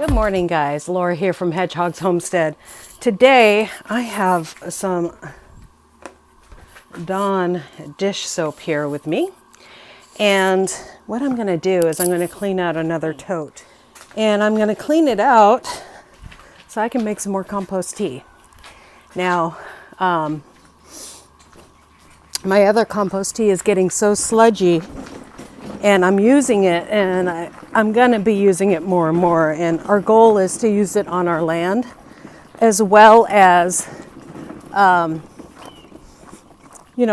Good morning, guys. Laura here from Hedgehog's Homestead. Today I have some Dawn dish soap here with me, and what I'm going to do is I'm going to clean out another tote, and I'm going to clean it out so I can make some more compost tea. Now my other compost tea is getting so sludgy, and I'm using it, and I'm going to be using it more and more, and our goal is to use it on our land as well as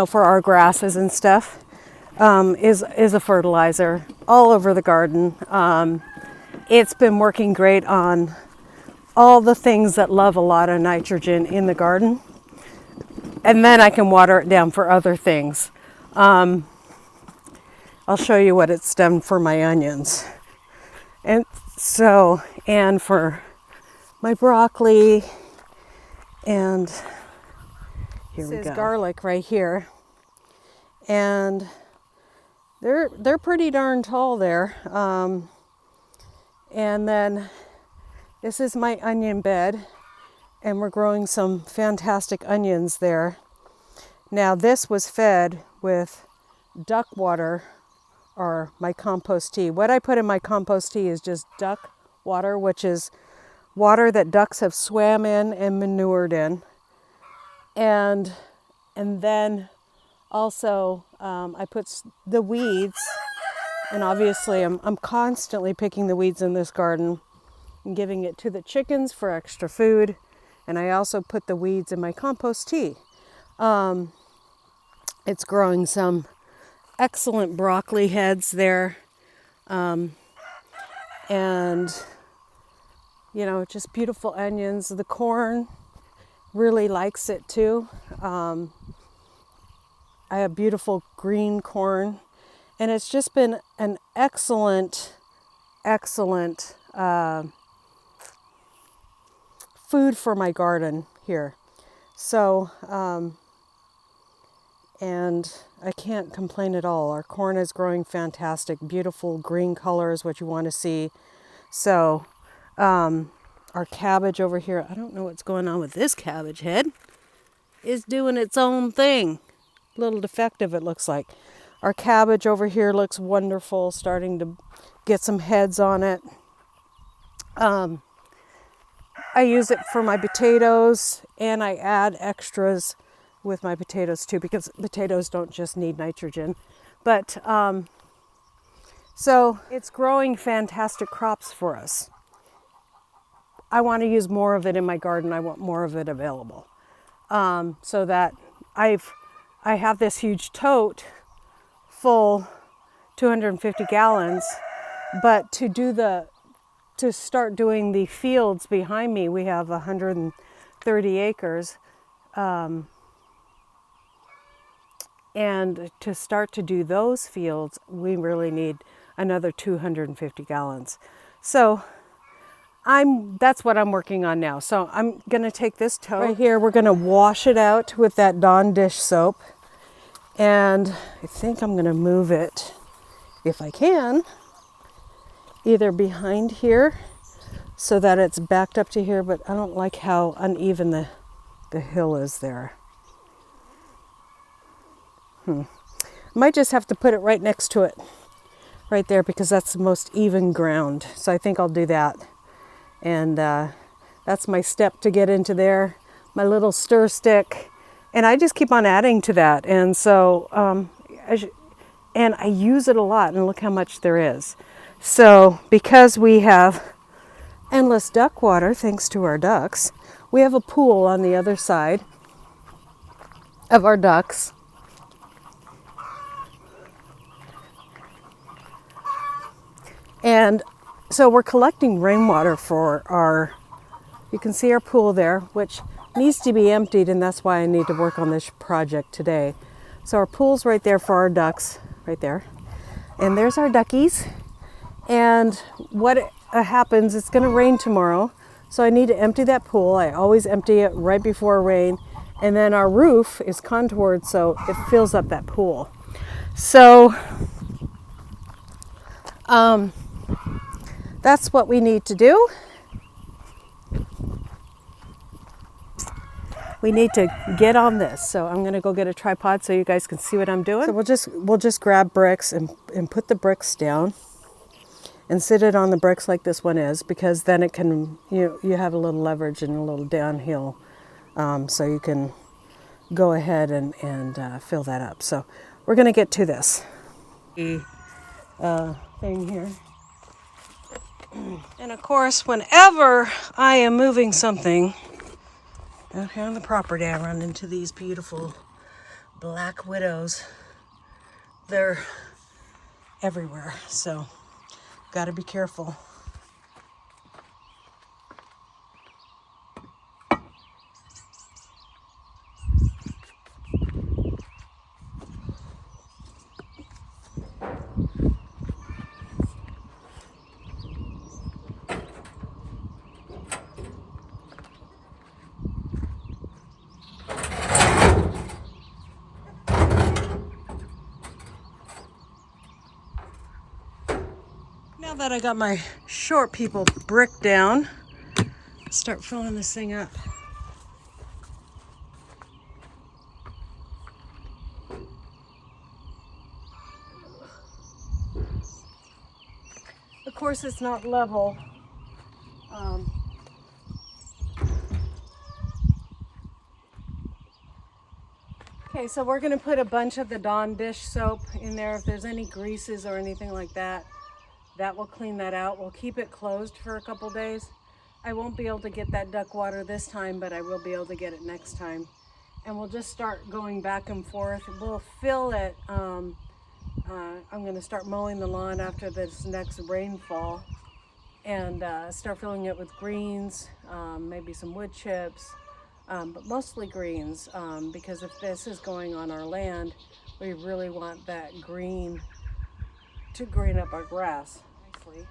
for our grasses and stuff, is a fertilizer all over the garden. It's been working great on all the things that love a lot of nitrogen in the garden, and then I can water it down for other things. I'll show you what it's done for my onions, and for my broccoli, and here we go. This is garlic right here, and they're pretty darn tall there. And then this is my onion bed, and we're growing some fantastic onions there. Now this was fed with duck water, or my compost tea. What I put in my compost tea is just duck water, which is water that ducks have swam in and manured in. And then also I put the weeds, and obviously I'm constantly picking the weeds in this garden and giving it to the chickens for extra food. And I also put the weeds in my compost tea. It's growing some excellent broccoli heads there, and just beautiful onions. The corn really likes it too. I have beautiful green corn, and it's just been an excellent food for my garden here. So and I can't complain at all. Our corn is growing fantastic, beautiful green color is what you want to see. So our cabbage over here, I don't know what's going on with this cabbage head, is doing its own thing. A little defective, it looks like. Our cabbage over here looks wonderful, starting to get some heads on it. I use it for my potatoes, and I add extras with my potatoes too, because potatoes don't just need nitrogen. But so it's growing fantastic crops for us. I want to use more of it in my garden. I want more of it available, so that I have this huge tote full, 250 gallons. But to start doing the fields behind me, we have 130 acres. And to start to do those fields, we really need another 250 gallons. So that's what I'm working on now. So I'm going to take this tote right here. We're going to wash it out with that Dawn dish soap. And I think I'm going to move it, if I can, either behind here so that it's backed up to here. But I don't like how uneven the hill is there. I might just have to put it right next to it, right there, because that's the most even ground. So I think I'll do that. And that's my step to get into there, my little stir stick. And I just keep on adding to that. And so, and I use it a lot, and look how much there is. So because we have endless duck water, thanks to our ducks, we have a pool on the other side of our ducks. And so we're collecting rainwater for you can see our pool there, which needs to be emptied, and that's why I need to work on this project today. So our pool's right there for our ducks, right there. And there's our duckies. And what happens, it's going to rain tomorrow, so I need to empty that pool. I always empty it right before rain. And then our roof is contoured, so it fills up that pool. So that's what we need to do. we need to get on this. So I'm gonna go get a tripod so you guys can see what I'm doing. So we'll just grab bricks and put the bricks down and sit it on the bricks like this one is, because then it can, you have a little leverage and a little downhill, so you can go ahead and fill that up. So we're gonna get to this thing here. And of course, whenever I am moving something out here on the property, I run into these beautiful black widows. They're everywhere, so got to be careful. Now that I got my short people brick down, start filling this thing up. Of course, it's not level. Okay, so we're gonna put a bunch of the Dawn dish soap in there. If there's any greases or anything like that, that will clean that out. We'll keep it closed for a couple days. I won't be able to get that duck water this time, but I will be able to get it next time. And we'll just start going back and forth. We'll fill it. I'm going to start mowing the lawn after this next rainfall, and start filling it with greens, maybe some wood chips, but mostly greens, because if this is going on our land, we really want that green to green up our grass nicely.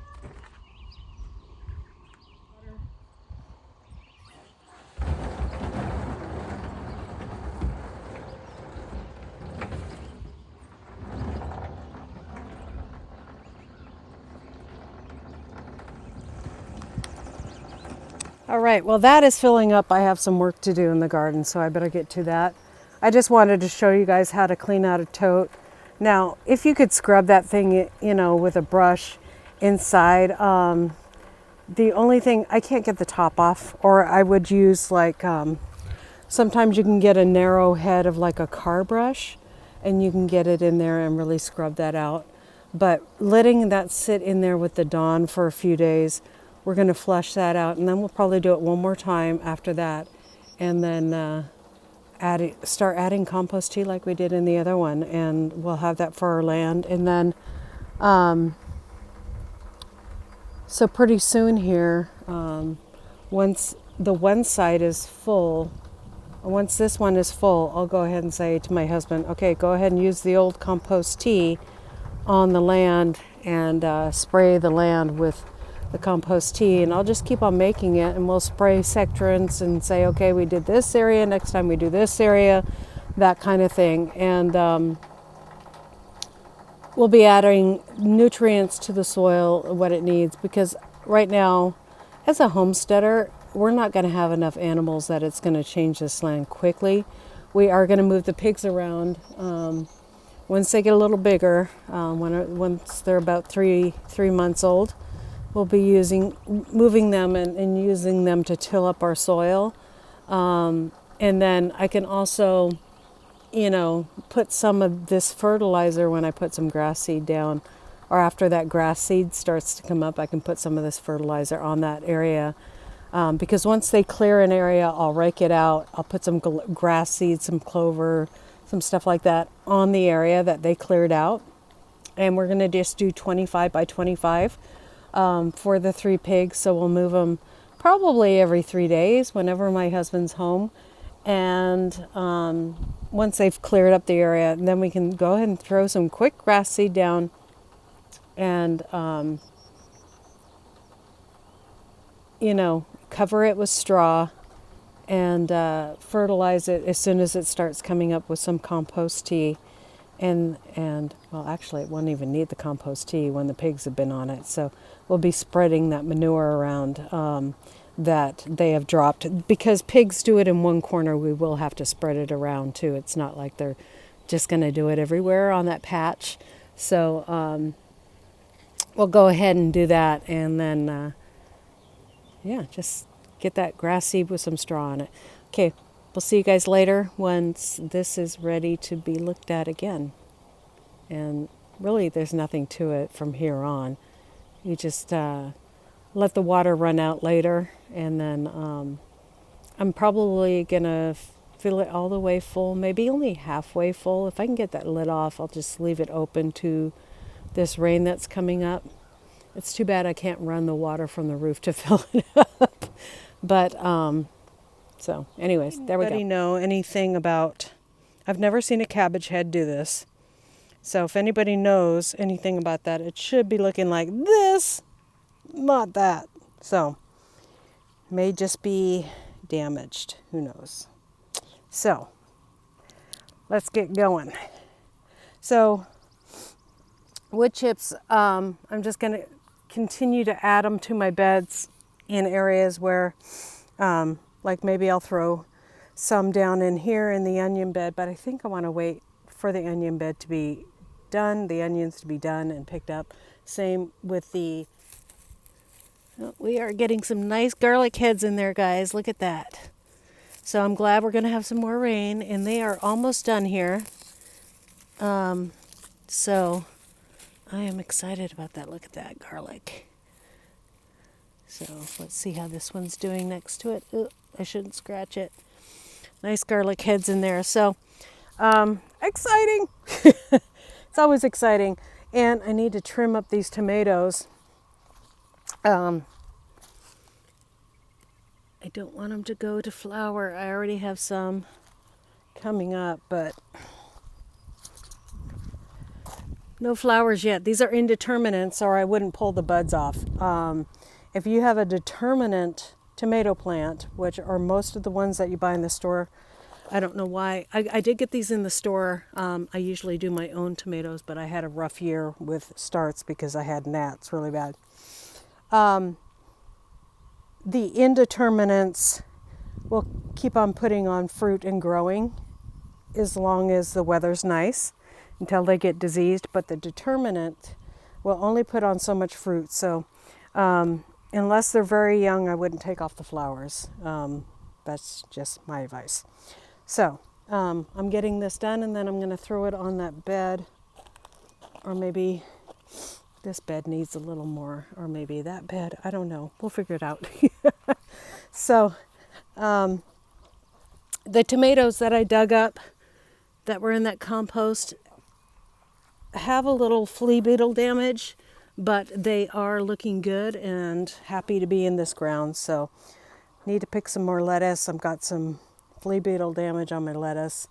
All right, well, that is filling up. I have some work to do in the garden, so I better get to that. I just wanted to show you guys how to clean out a tote. Now, if you could scrub that thing, with a brush inside, the only thing, I can't get the top off, or I would use sometimes you can get a narrow head of like a car brush, and you can get it in there and really scrub that out. But letting that sit in there with the Dawn for a few days, we're gonna flush that out, and then we'll probably do it one more time after that, and then start adding compost tea like we did in the other one, and we'll have that for our land. And then so pretty soon here, once the one side is full, once this one is full, I'll go ahead and say to my husband, okay, go ahead and use the old compost tea on the land and spray the land with the compost tea, and I'll just keep on making it, and we'll spray sectorants and say, okay, we did this area, next time we do this area, that kind of thing. And we'll be adding nutrients to the soil, what it needs, because right now, as a homesteader, we're not going to have enough animals that it's going to change this land quickly. We are going to move the pigs around once they get a little bigger, once they're about three months old. We'll be moving them and using them to till up our soil. And then I can also, put some of this fertilizer when I put some grass seed down, or after that grass seed starts to come up, I can put some of this fertilizer on that area. Because once they clear an area, I'll rake it out. I'll put some grass seed, some clover, some stuff like that on the area that they cleared out. And we're going to just do 25 by 25. For the 3 pigs, so we'll move them probably every 3 days whenever my husband's home. And once they've cleared up the area, then we can go ahead and throw some quick grass seed down and cover it with straw and fertilize it as soon as it starts coming up with some compost tea. And well, actually, it won't even need the compost tea when the pigs have been on it. So we'll be spreading that manure around. that they have dropped. Because pigs do it in one corner, we will have to spread it around too. It's not like they're just going to do it everywhere on that patch. So we'll go ahead and do that, and then yeah, just get that grass seed with some straw on it. Okay, we'll see you guys later once this is ready to be looked at again. And really, there's nothing to it from here on. You just let the water run out later, and then I'm probably going to fill it all the way full, maybe only halfway full. If I can get that lid off, I'll just leave it open to this rain that's coming up. It's too bad I can't run the water from the roof to fill it up. But, so anyways, there we go. Anybody know anything about, I've never seen a cabbage head do this. So if anybody knows anything about that, it should be looking like this, not that. So, may just be damaged, who knows. So, let's get going. So, wood chips, I'm just going to continue to add them to my beds in areas where, like maybe I'll throw some down in here in the onion bed, but I think I want to wait for the onion bed to be done, the onions to be done and picked up. Same with the, we are getting some nice garlic heads in there, guys. Look at that. So I'm glad we're going to have some more rain, and they are almost done here. So I am excited about that. Look at that garlic. So let's see how this one's doing next to it. Ooh, I shouldn't scratch it. Nice garlic heads in there. So exciting. It's always exciting. And I need to trim up these tomatoes. I don't want them to go to flower. I already have some coming up, but no flowers yet. These are indeterminates, or I wouldn't pull the buds off. If you have a determinate tomato plant, which are most of the ones that you buy in the store, I don't know why. I did get these in the store. I usually do my own tomatoes, but I had a rough year with starts because I had gnats really bad. The indeterminates will keep on putting on fruit and growing as long as the weather's nice until they get diseased, but the determinate will only put on so much fruit. So unless they're very young, I wouldn't take off the flowers. That's just my advice. So I'm getting this done, and then I'm going to throw it on that bed, or maybe this bed needs a little more, or maybe that bed. I don't know. We'll figure it out. So the tomatoes that I dug up that were in that compost have a little flea beetle damage, but they are looking good and happy to be in this ground. So need to pick some more lettuce. I've got some flea beetle damage on my lettuce.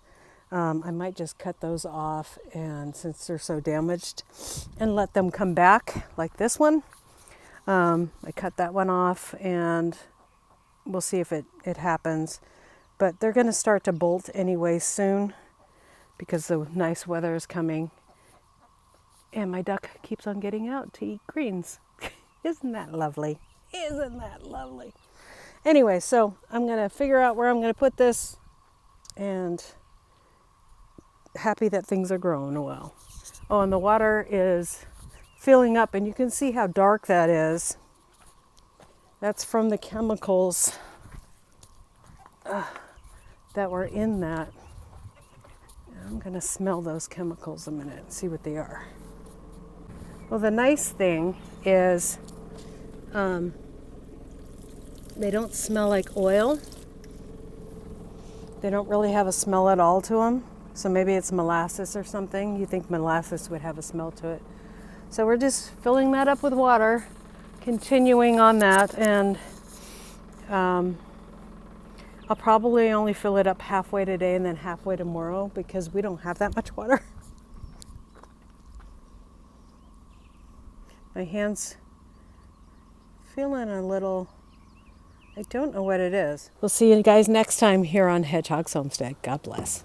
I might just cut those off, and since they're so damaged, and let them come back like this one. I cut that one off, and we'll see if it happens. But they're going to start to bolt anyway soon because the nice weather is coming. And my duck keeps on getting out to eat greens. Isn't that lovely? Isn't that lovely? Anyway, so I'm going to figure out where I'm going to put this, and happy that things are growing well. Oh, and the water is filling up, and you can see how dark that is. That's from the chemicals that were in that. I'm going to smell those chemicals a minute and see what they are. Well, the nice thing is they don't smell like oil. They don't really have a smell at all to them. So maybe it's molasses or something. You think molasses would have a smell to it. So we're just filling that up with water, continuing on that, and I'll probably only fill it up halfway today and then halfway tomorrow because we don't have that much water. My hand's feeling a little, I don't know what it is. We'll see you guys next time here on Hedgehog's Homestead. God bless.